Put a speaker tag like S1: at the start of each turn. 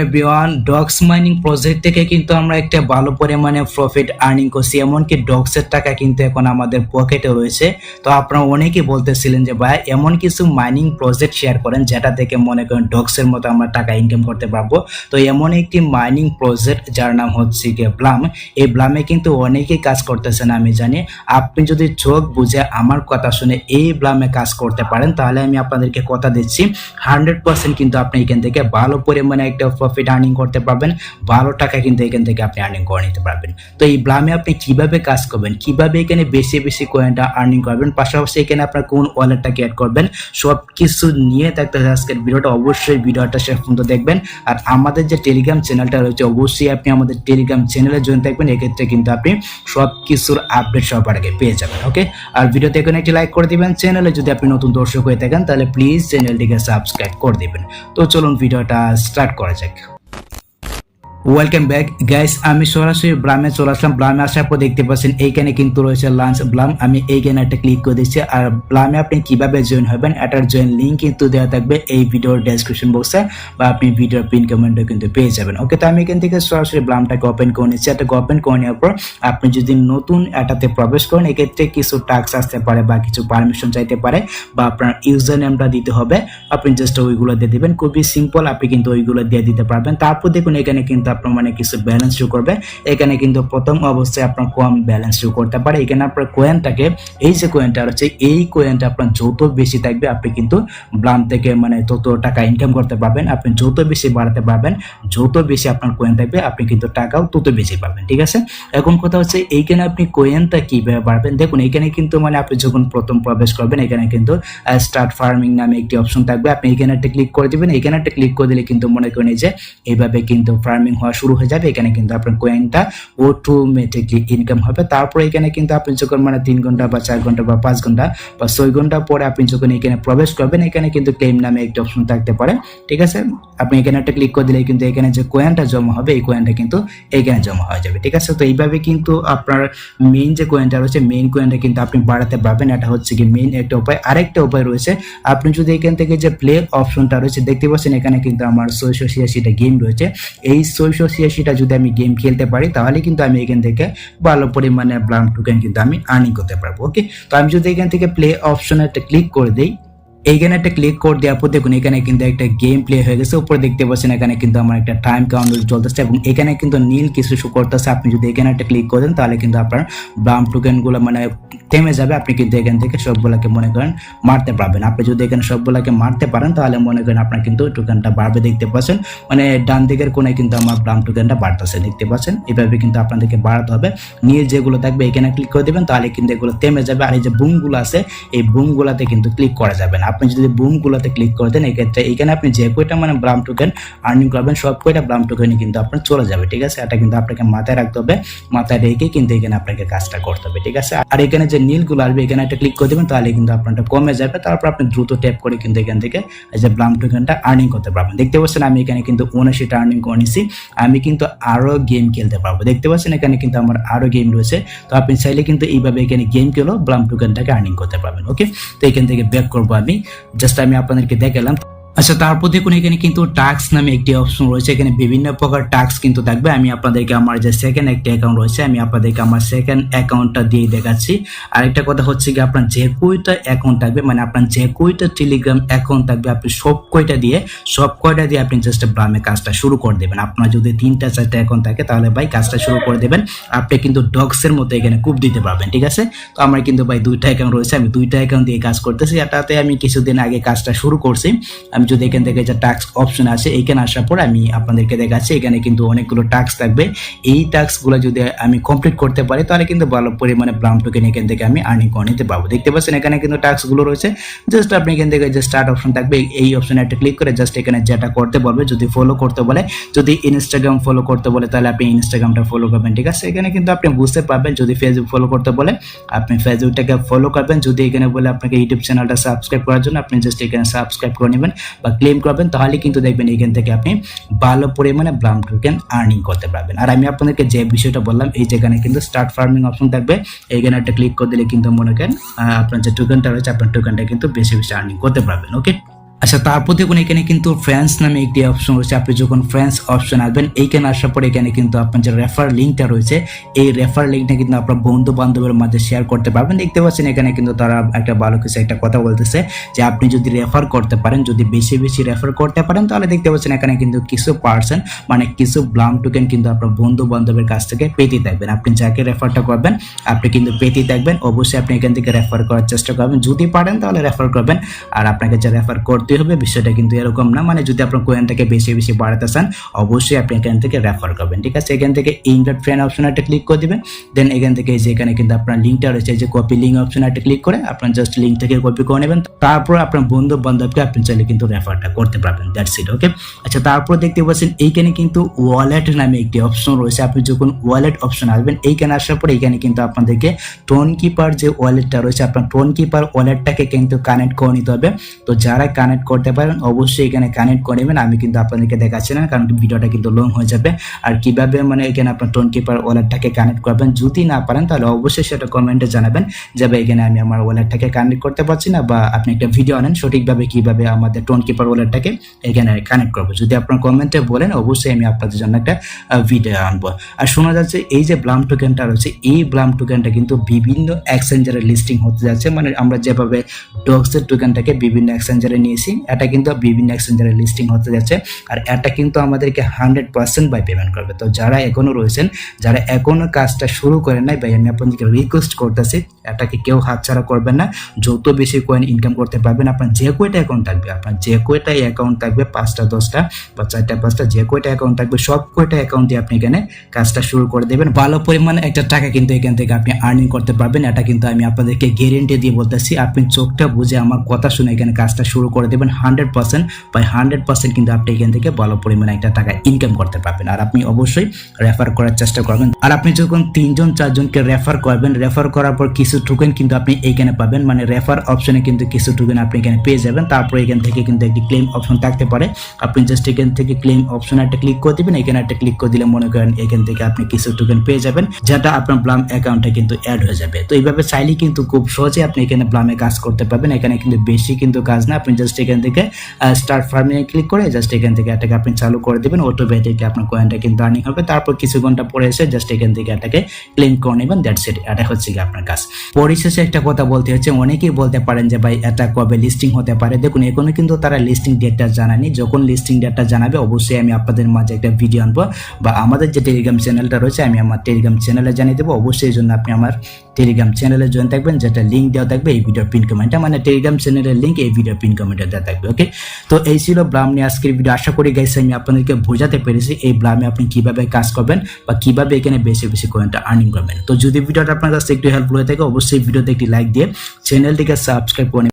S1: Everyone, dogs mining project থেকে কিন্তু আমরা একটা ভালো পরিমাণে প্রফিট আর্নিং করছি। এমনকি ডগসের টাকা কিন্তু এখন আমাদের পকেটে রয়েছে। তো আপনারা অনেকেই বলতেছিলেন যে ভাই এমন কিছু মাইনিং প্রজেক্ট শেয়ার করেন যেটা থেকে মনে করেন ডগসের মতো আমরা টাকা ইনকাম করতে পারবো। তো এমন একটি মাইনিং প্রজেক্ট যার নাম হচ্ছে গিয়ে ব্লাম। এই ব্লামে কিন্তু অনেকেই কাজ করতেছেন আমি জানি। আপনি যদি চোখ বুঝে আমার কথা শুনে এই ব্লামে কাজ করতে পারেন তাহলে আমি আপনাদেরকে কথা দিচ্ছি 100% কিন্তু আপনি এখান থেকে ভালো পরিমাণে একটা প্রফিট আর্নিং করতে পারবেন, ভালো টাকা কিন্তু এখান থেকে আপনি আর্নিং করে নিতে পারবেন। তো এই ব্লামে আপনি কিভাবে কাজ করবেন, কিভাবে এখানে বেশি বেশি কয়েনটা আর্নিং করবেন, পাশাপাশি এখানে আপনার কোন ওয়ালেটটাকে অ্যাড করবেন, সব কিছু নিয়ে থাকতে আজকের ভিডিওটা। অবশ্যই ভিডিওটা শেষ পর্যন্ত দেখবেন। আর আমাদের যে টেলিগ্রাম চ্যানেলটা রয়েছে অবশ্যই আপনি আমাদের টেলিগ্রাম চ্যানেলে জয়েন থাকবেন। এক্ষেত্রে কিন্তু আপনি সব কিছুর আপডেট সবার আগে পেয়ে যাবেন। ওকে, আর ভিডিওতে এখন একটি লাইক করে দিবেন। চ্যানেলে যদি আপনি নতুন দর্শক হয়ে থাকেন তাহলে প্লিজ চ্যানেলটিকে সাবস্ক্রাইব করে দিবেন। তো চলুন ভিডিওটা স্টার্ট করা যাক। ওয়েলকাম ব্যাক গাইস, আমি সরাসরি ব্লামে চলে আসলাম। ব্লামে আসার পর দেখতে পাচ্ছেন এইখানে কিন্তু রয়েছে লাঞ্চ ব্লাম। আমি এইখানে একটা ক্লিক করে দিচ্ছি। আর ব্লামে আপনি কিভাবে জয়েন হবেন এটার জয়েন লিঙ্ক কিন্তু দেওয়া থাকবে এই ভিডিওর ডেসক্রিপশন বক্সে, বা আপনি ভিডিওর পিন কমেন্টে কিন্তু পেয়ে যাবেন। ওকে, তো আমি এখান থেকে সরাসরি ব্লামটাকে ওপেন করে নিচ্ছি। এটাকে ওপেন করে নেওয়ার পর আপনি যদি নতুন এটাতে প্রবেশ করেন এক্ষেত্রে কিছু টাস্ক আসতে পারে বা কিছু পারমিশন চাইতে পারে, বা আপনার ইউজার নেমটা দিতে হবে। আপনি জাস্ট ওইগুলো দিয়ে দিবেন, খুবই সিম্পল। আপনি কিন্তু ওইগুলো দিয়ে দিতে পারবেন। তারপর দেখুন এখানে কিন্তু আপনার মানে কিছু ব্যালেন্স শো করবে। এখানে কিন্তু প্রথম অবস্থায় আপনার কম ব্যালেন্স শো করতে পারে। এখানে আপনার কয়েনটাকে, এই যে কয়েনটা আছে এই কয়েনটা আপনার যত বেশি থাকবে আপনি কিন্তু ব্লাম থেকে মানে তত টাকা ইনকাম করতে পারবেন। আপনি যত বেশি বাড়াতে পারবেন, যত বেশি আপনার কয়েন থাকবে আপনি কিন্তু টাকাও তত বেশি পাবেন। ঠিক আছে, এখন কথা হচ্ছে এইখানে আপনি কয়েনটা কিভাবে বাড়বেন। দেখুন এখানে কিন্তু মানে আপনি যখন প্রথম প্রবেশ করবেন এখানে কিন্তু স্টার্ট ফার্মিং নামে একটি অপশন থাকবে। আপনি এখানে একটা ক্লিক করে দিবেন। এখানে একটা ক্লিক করে দিলে কিন্তু মনে করেন যে এইভাবে কিন্তু ফার্মিং হওয়া শুরু হয়ে যাবে। এখানে কিন্তু আপনার কয়েনটা অটোমেটিকলি ইনকাম হবে। তারপরে এখানে কিন্তু আপনি যখন মানে 3 ঘন্টা বা 4 ঘন্টা বা 5 ঘন্টা বা 6 ঘন্টা পরে আপনি যখন এখানে প্রবেশ করবেন এখানে কিন্তু ক্লেম নামে একটা অপশন থাকতে পারে। ঠিক আছে, আপনি এখানে একটা ক্লিক করে দিলে কিন্তু এখানে যে কয়েনটা জমা হবে এই কয়েনটা কিন্তু এখানে জমা হয়ে যাবে। ঠিক আছে, তো এইভাবে কিন্তু আপনার মেইন যে কয়েনটা রয়েছে মেইন কয়েনটা কিন্তু আপনি বাড়াতে পারবেন। এটা হচ্ছে কি মেইন একটা উপায়। আরেকটা উপায় রয়েছে, আপনি যদি এখান থেকে যে প্লে অপশনটা রয়েছে দেখতে পাচ্ছেন এখানে কিন্তু আমার 686টা গেম রয়েছে। এই 686টা যদি আমি গেম খেলতে পারি তাহলে কিন্তু আমি এখান থেকে ভালো পরিমাণে ব্লাম টোকেন কিন্তু আমি আর্নিং করতে পারবো। ওকে, তো আমি যদি এখান থেকে প্লে অপশনে একটা ক্লিক করে দিই, এইখানে একটা ক্লিক করে দেওয়ার পর দেখুন এখানে কিন্তু একটা গেম প্লে হয়ে গেছে। উপরে দেখতে পাচ্ছেন এখানে কিন্তু আমার একটা টাইম কাউন্টার চলতেছে এবং এখানে কিন্তু নীল কিছু শো করতেছে। আপনি যদি এখানে একটা ক্লিক করেন তাহলে কিন্তু আপনার ব্লাম টোকেন গুলো মানে থেমে যাবে। আপনি কিন্তু এখান থেকে সবগুলাকে মনে করেন মারতে পারবেন। আপনি যদি এখানে সবগুলাকে মারতে পারেন তাহলে মনে করেন আপনার কিন্তু টোকেনটা বাড়বে। দেখতে পাচ্ছেন মানে ডান দিকের কোণে কিন্তু আমার ব্লাম টোকেনটা বাড়তেছে। দেখতে পাচ্ছেন এইভাবে কিন্তু আপনাদেরকে বাড়াতে হবে। নীল যেগুলো থাকবে এখানে ক্লিক করে দিবেন তাহলে কিন্তু এগুলো থেমে যাবে। আর এই যে বুম গুলো আছে এই বুম গুলাতে কিন্তু ক্লিক করা যাবে না। আপনি যদি বুম গুলোতে ক্লিক করে দেন এক্ষেত্রে এখানে আপনি যে কয়টা মানে ব্লাম টোকেন আর্নিং করবেন সব কয়টা ব্লাম টোকেনই কিন্তু আপনার চলে যাবে। ঠিক আছে, এটা কিন্তু আপনাকে মাথায় রাখতে হবে। মাথায় রেখে কিন্তু এখানে আপনাকে কাজটা করতে হবে। ঠিক আছে, আর এখানে যে নীলগুলো আসবে এখানে একটা ক্লিক করে দেবেন তাহলে কিন্তু আপনারটা কমে যাবে। তারপর আপনি দ্রুত ট্যাপ করে কিন্তু এখান থেকে এই যে ব্লাম টোকেনটা আর্নিং করতে পারবেন। দেখতে পাচ্ছেন আমি এখানে কিন্তু 79টা আর্নিং করে নিছি। আমি কিন্তু আরো গেম খেলতে পারবো। দেখতে পাচ্ছেন এখানে কিন্তু আমার আরো গেম রয়েছে। তো আপনি চাইলে কিন্তু এইভাবে এখানে গেম খেলেও ব্লাম টোকেনটাকে আর্নিং করতে পারবেন। ওকে, তো এখান থেকে ব্যাক করবো আমি, জাস্ট আমি আপনাদেরকে দেখালাম। আচ্ছা, তারপর দেখুন এখানে কিন্তু টাস্ক নামে একটি অপশন রয়েছে। এখানে বিভিন্ন প্রকার টাস্ক কিন্তু থাকবে। আমি আপনাদেরকে আমার যে সেকেন্ড একটা অ্যাকাউন্ট রয়েছে আমি আপনাদেরকে আমার সেকেন্ড অ্যাকাউন্টটা দিয়ে দেখাচ্ছি। আরেকটা কথা হচ্ছে কি আপনার যে কয়টা অ্যাকাউন্ট থাকবে মানে আপনার যে কয়টা টেলিগ্রাম অ্যাকাউন্ট থাকবে আপনি সব কয়টা দিয়ে আপনি জাস্ট ব্লামে কাজটা শুরু করে দেবেন। আপনার যদি 3টা 4টা অ্যাকাউন্ট থাকে তাহলে ভাই কাজটা শুরু করে দেবেন। আপনি কিন্তু ডগসের মতো এখানে কূপ দিতে পারবেন। ঠিক আছে, তো আমার কিন্তু ভাই 2টা অ্যাকাউন্ট রয়েছে। আমি 2টা অ্যাকাউন্ট দিয়ে কাজ করতেছি। এটাতে আমি কিছুদিন আগে কাজটা শুরু করছি। আমি যদি এখান থেকে যে টাস্ক অপশন আছে এখানে আসার পর আমি আপনাদেরকে দেখাচ্ছি এখানে কিন্তু অনেকগুলো টাস্ক থাকবে। এই টাস্কগুলো যদি আমি কমপ্লিট করতে পারি তাহলে কিন্তু ভালো পরিমাণে ব্লাম টোকেন এখান থেকে আমি আর্নিং করে নিতে পারবো। দেখতে পাচ্ছেন এখানে কিন্তু টাস্কগুলো রয়েছে। জাস্ট আপনি এখান থেকে যে স্টার্ট অপশন থাকবে এই অপশনে একটা ক্লিক করে জাস্ট এখানে যেটা করতে বলবে, যদি ফলো করতে বলে, যদি ইনস্টাগ্রাম ফলো করতে বলে তাহলে আপনি ইনস্টাগ্রামটা ফলো করবেন। ঠিক আছে, এখানে কিন্তু আপনি বুঝতে পারবেন। যদি ফেসবুক ফলো করতে বলে আপনি ফেসবুকটাকে ফলো করবেন। যদি এখানে বলে আপনাকে ইউটিউব চ্যানেলটা সাবস্ক্রাইব করার জন্য আপনি জাস্ট এখানে সাবস্ক্রাইব করে নেবেন বা ক্লেম করবেন। তাহলে কিন্তু দেখবেন এখান থেকে আপনি ভালো পরিমাণে ব্লাম টোকেন আর্নিং করতে পারবেন। আর আমি আপনাদেরকে যে বিষয়টা বললাম এই যেখানে কিন্তু স্টার্ট ফার্মিং অপশন থাকবে। এখানে একটা ক্লিক করে দিলে কিন্তু মনে করেন আপনার যে টোকেনটা রয়েছে আপনার টোকেনটা কিন্তু বেশি বেশি আর্নিং করতে পারবেন। ওকে, আচ্ছা, তারপর দেখুন এখানে কিন্তু ফ্রেন্ডস নামে একটি অপশন রয়েছে। আপনি যখন ফ্রেন্ডস অপশন আসবেন এইখানে আসার পরে এখানে কিন্তু আপনার যে রেফার লিঙ্কটা রয়েছে এই রেফার লিঙ্কটা কিন্তু আপনার বন্ধু বান্ধবের মাঝে শেয়ার করতে পারবেন। দেখতে পাচ্ছেন এখানে কিন্তু তারা একটা ভালো কিছু একটা কথা বলতেছে যে আপনি যদি রেফার করতে পারেন, যদি বেশি বেশি রেফার করতে পারেন তাহলে দেখতে পাচ্ছেন এখানে কিন্তু কিছু পার্সেন্ট মানে কিছু ব্লাম টোকেন কিন্তু আপনার বন্ধু বান্ধবের কাছ থেকে পেতে থাকবেন। আপনি যাকে রেফারটা করবেন আপনি কিন্তু পেতে থাকবেন। অবশ্যই আপনি এখান থেকে রেফার করার চেষ্টা করবেন, যদি পারেন তাহলে রেফার করবেন। আর আপনাকে যে রেফার করতে হবে বিষয়টা কিন্তু এরকম না, মানে যদি আপনার কয়েনটাকে বেশি বেশি বাড়াতে চান অবশ্যই আপনি এখান থেকে রেফার করবেন। ঠিক আছে, এখান থেকে ইনভাইট ফ্রেন্ড অপশনটা ক্লিক করে দিবেন। দেন এখান থেকে যে এখানে কিন্তু আপনার লিঙ্কটা রয়েছে যে কপি লিঙ্ক অপশনটা ক্লিক করে আপনার জাস্ট লিঙ্ক থেকে কপি করে নেবেন। তারপর আপনার বন্ধু বান্ধবকে আপনি চাইলে কিন্তু রেফারটা করতে পারবেন। That's it. ওকে, আচ্ছা তারপর দেখতে পাচ্ছেন এইখানে কিন্তু ওয়ালেট নামে একটি অপশন রয়েছে। আপনি যখন ওয়ালেট অপশন আসবেন এইখানে আসার পরে এখানে কিন্তু আপনাদেরকে টোন কিপার যে ওয়ালেটটা রয়েছে আপনার টোন কিপার ওয়ালেটটাকে কিন্তু কানেক্ট করে নিতে হবে। তো যারা কানেক্ট করতে পারেন অবশ্যই এখানে কানেক্ট করে নেবেন। আমি কিন্তু আপনাদেরকে দেখাচ্ছি না কারণ ভিডিওটা কিন্তু লং হয়ে যাবে। আর কিভাবে মানে এখানে আপনার টোন কিপার ওয়ালেটটাকে কানেক্ট করবেন যদি না পারেন তাহলে অবশ্যই সেটা কমেন্টে জানাবেন যে এখানে আমি আমার ওয়ালেটটাকে কানেক্ট করতে পারছি না, বা আপনি একটা ভিডিও আনেন সঠিকভাবে কিভাবে আমাদের টোন কিপার ওয়ালেটটাকে এখানে কানেক্ট করবো। যদি আপনার কমেন্টে বলেন অবশ্যই আমি আপনাদের জন্য একটা ভিডিও আনবো। আর শোনা যাচ্ছে এই যে ব্লাম টোকেনটা রয়েছে এই ব্লাম টোকেনটা কিন্তু বিভিন্ন এক্সচেঞ্জারে লিস্টিং হতে যাচ্ছে। মানে আমরা যেভাবে ডক্সের টোকেনটাকে বিভিন্ন এক্সচেঞ্জারে নিয়েছি এটা কিন্তু বিভিন্ন এক্সচেঞ্জারে লিস্টিং হতে যাচ্ছে। আর এটা কিন্তু আমাদেরকে 100% বাই পেমেন্ট করবে। তো যারা এখনো রয়েছেন, যারা এখনো কাজটা শুরু করেন নাই ভাই, আমি আপনাদেরকে রিকোয়েস্ট করতেছি এটাকে কেউ হাতছাড়া করবেন না। যত বেশি কয়েন ইনকাম করতে পারবেন, আপনার যে কয়টা অ্যাকাউন্ট থাকবে, আপনার যে কয়টা অ্যাকাউন্ট থাকবে 5টা 10টা বা 4টা 5টা যে কয়টা অ্যাকাউন্ট থাকবে সব কয়টা অ্যাকাউন্টে আপনি এখানে কাজটা শুরু করে দেবেন। ভালো পরিমাণে একটা টাকা কিন্তু এখান থেকে আপনি আর্নিং করতে পারবেন। এটা কিন্তু আমি আপনাদেরকে গ্যারেন্টি দিয়ে বলতেছি। আপনি চোখটা বুঝে আমার কথা শুনে এখানে কাজটা শুরু করে দেবেন 100% বাই 100% কিন্তু আপনি এখান থেকে ভালো পরিমাণে একটা টাকা ইনকাম করতে পারবেন। আর আপনি অবশ্যই রেফার করার চেষ্টা করবেন। আর আপনি যখন 3জন 4জনকে রেফার করবেন, রেফার করার পর কিছু টোকেন কিন্তু আপনি এইখানে পাবেন। মানে রেফার অপশনে কিন্তু কিছু টোকেন আপনি এখানে পেয়ে যাবেন। তারপর এখান থেকে কিন্তু একটি ক্লেম অপশন থাকতে পারে। আপনি জাস্ট এখান থেকে ক্লেম অপশন একটা ক্লিক করে দিবেন। এখানে একটা ক্লিক করে দিলে মনে করেন এখান থেকে আপনি কিছু টোকেন পেয়ে যাবেন যেটা আপনার ব্লাম অ্যাকাউন্টে কিন্তু অ্যাড হয়ে যাবে। তো এইভাবে চাইলে কিন্তু খুব সহজে আপনি এখানে ব্লামে কাজ করতে পারবেন। এখানে কিন্তু বেশি কিন্তু কাজ না, আপনি জাস্ট এখান থেকে স্টার্ট ফার্মিং এ ক্লিক করে জাস্ট এখান থেকে এটাকে আপনি চালু করে দিবেন। অটোমেটিকলি আপনার কয়েনটা কিন্তু আর্নিং হবে। তারপর কিছু ঘন্টা পরে এসে জাস্ট এখান থেকে এটাকে ক্লেম করে নেবেন। That's it. এটা হচ্ছে কি আপনার কাজ। পরিশেষে একটা কথা বলতে হচ্ছে, অনেকেই বলতে পারেন যে ভাই এটা কবে লিস্টিং হতে পারে। দেখুন এখনো কিন্তু তারা লিস্টিং ডেটটা জানায়নি। যখন লিস্টিং ডেটটা জানাবে অবশ্যই আমি আপনাদের মাঝে একটা ভিডিও আনবো, বা আমাদের যে টেলিগ্রাম চ্যানেলটা রয়েছে আমি আমার টেলিগ্রাম চ্যানেলে জানিয়ে দেবো। অবশ্যই এই জন্য আপনি আমার টেলিগ্রাম চ্যানেলে জয়েন থাকবেন, যেটা লিঙ্ক দেওয়া থাকবে এই ভিডিওর পিন কমেন্টে। মানে টেলিগ্রাম চ্যানেলের লিঙ্ক এই ভিডিওর পিন কমেন্টে দেওয়া থাকবে। ওকে, তো এই ছিল ব্লাম নিয়ে আজকের ভিডিও। আশা করি গাইস আমি আপনাদেরকে বোঝাতে পেরেছি এই ব্লামে আপনি কিভাবে কাজ করবেন বা কিভাবে এখানে বেশি বেশি কয়েনটা আর্নিং করবেন। তো যদি ভিডিওটা আপনার কাছে একটু হেল্পফুল হয়ে থাকে অবশ্যই ভিডিওতে একটি লাইক দিয়ে চ্যানেলটিকে সাবস্ক্রাইব করে